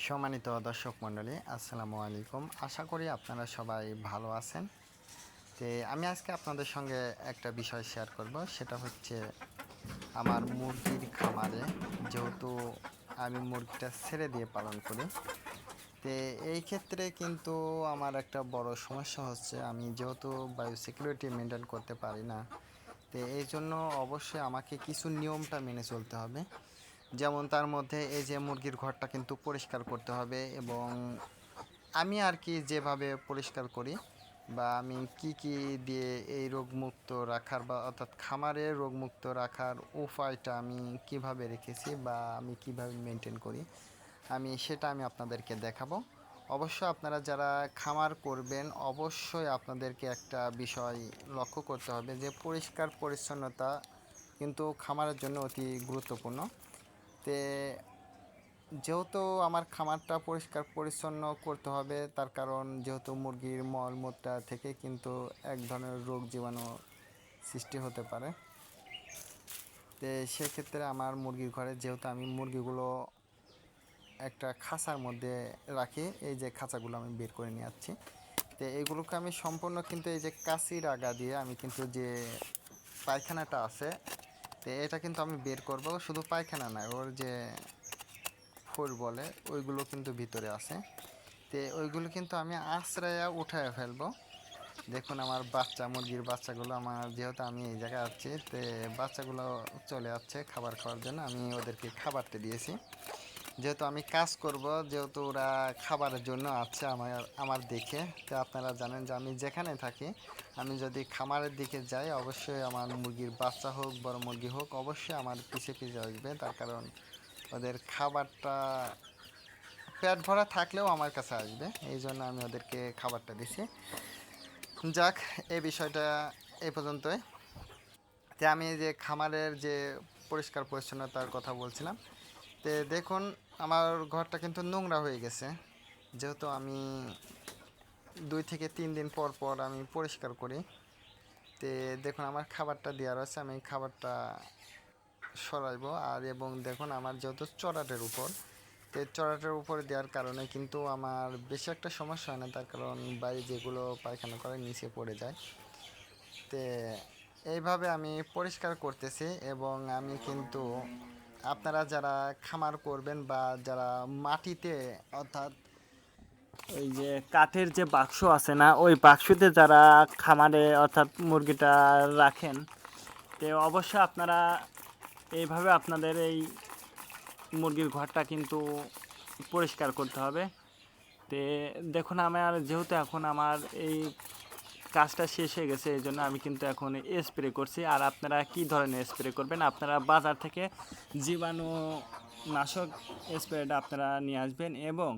সম্মানিত দর্শক মণ্ডলী, আসসালামু আলাইকুম। আশা করি আপনারা সবাই ভালো আছেন। আমি আজকে আপনাদের সঙ্গে একটা বিষয় শেয়ার করব, সেটা হচ্ছে আমার মুরগির খামারে। যেহেতু আমি মুরগিটা ছেড়ে দিয়ে পালন করি, তো এই ক্ষেত্রে কিন্তু আমার একটা বড় সমস্যা হচ্ছে, আমি যেহেতু বায়োসিকিউরিটি মেনটেন করতে পারি না। তো এই জন্য অবশ্যই আমাকে কিছু নিয়মটা মেনে চলতে হবে। যেমন তার মধ্যে এই যে মুরগির ঘরটা কিন্তু পরিষ্কার করতে হবে, এবং আমি আর কি যেভাবে পরিষ্কার করি বা আমি কি কি দিয়ে এই রোগমুক্ত রাখার বা অর্থাৎ খামারে রোগমুক্ত রাখার উপায়টা আমি কিভাবে রেখেছি বা আমি কিভাবে মেনটেন করি, আমি আপনাদেরকে দেখাবো। অবশ্য আপনারা যারা খামার করবেন, অবশ্যই আপনাদেরকে একটা বিষয় লক্ষ্য করতে হবে যে পরিষ্কার পরিচ্ছন্নতা কিন্তু খামারের জন্য অতি গুরুত্বপূর্ণ। তে যেহেতু আমার খামারটা পরিষ্কার পরিচ্ছন্ন করতে হবে, তার কারণ যেহেতু মুরগির মলমূত্র থেকে কিন্তু এক ধরনের রোগ জীবাণু সৃষ্টি হতে পারে। তো সেক্ষেত্রে আমার মুরগির ঘরে যেহেতু আমি মুরগিগুলো একটা খাঁচার মধ্যে রাখি, এই যে খাঁচাগুলো আমি বের করে নিয়ে যাচ্ছি, তো এইগুলোকে আমি সম্পূর্ণ কিন্তু এই যে কাঁচির আগা দিয়ে আমি কিন্তু যে পায়খানাটা আছে, তো এটা কিন্তু আমি বের করব। শুধু পায়খানা নয়, ওর যে ফোর বলে ওইগুলো কিন্তু ভিতরে আছে। তো ওইগুলো কিন্তু আমি আশ্রয়া উঠায় ফেলবো। দেখুন আমার মুরগির বাচ্চাগুলো, আমার যেহেতু আমি এই জায়গায় আছি, তো বাচ্চাগুলো চলে যাচ্ছে খাবার খাওয়ার জন্য। আমি ওদেরকে খাবারটা দিয়েছি, যেহেতু আমি কাজ করব, যেহেতু ওরা খাবারের জন্য আছে আমার আমার দেখে। তো আপনারা জানেন যে আমি যেখানে থাকি, আমি যদি খামারের দিকে যাই, অবশ্যই আমার মুরগির বাচ্চা হোক বড় মুরগি হোক, অবশ্যই আমার পিছে পিছে আসবে। তার কারণ ওদের খাবারটা পেট ভরা থাকলেও আমার কাছে আসবে, এই জন্য আমি ওদেরকে খাবারটা দিছি। যাক, এই বিষয়টা এই পর্যন্তই। আমি যে খামারের যে পরিষ্কার পরিচ্ছন্নতার কথা বলছিলাম, দেখুন আমার ঘরটা কিন্তু নোংরা হয়ে গেছে। যেহেতু আমি 2 থেকে 3 দিন পর পর আমি পরিষ্কার করি। তে দেখুন আমার খাবারটা দেওয়া রয়েছে, আমি খাবারটা সরাইবো। আর এবং দেখুন আমার যেহেতু চড়াটের উপর, চড়াটার উপরে দেওয়ার কারণে কিন্তু আমার বেশি একটা সমস্যা হয় না, তার কারণ বাইরে যেগুলো পায়খানা করে নিচে পড়ে যায়। তো এইভাবে আমি পরিষ্কার করতেছি। এবং আমি কিন্তু আপনারা যারা খামার করবেন বা যারা মাটিতে অর্থাৎ ওই যে কাঠের যে বাক্স আছে না, ওই বাক্সতে যারা খামারে অর্থাৎ মুরগিটা রাখেন, তো অবশ্যই আপনারা এইভাবে আপনাদের এই মুরগির ঘরটা কিন্তু পরিষ্কার করতে হবে। তো দেখুন আমার যেহেতু এখন আমার এই কাজটা শেষ হয়ে গেছে, এই জন্য আমি কিন্তু এখন স্প্রে করছি। আর আপনারা কি ধরনের স্প্রে করবেন, আপনারা বাজার থেকে জীবাণুনাশক স্প্রেটা আপনারা নিয়ে আসবেন। এবং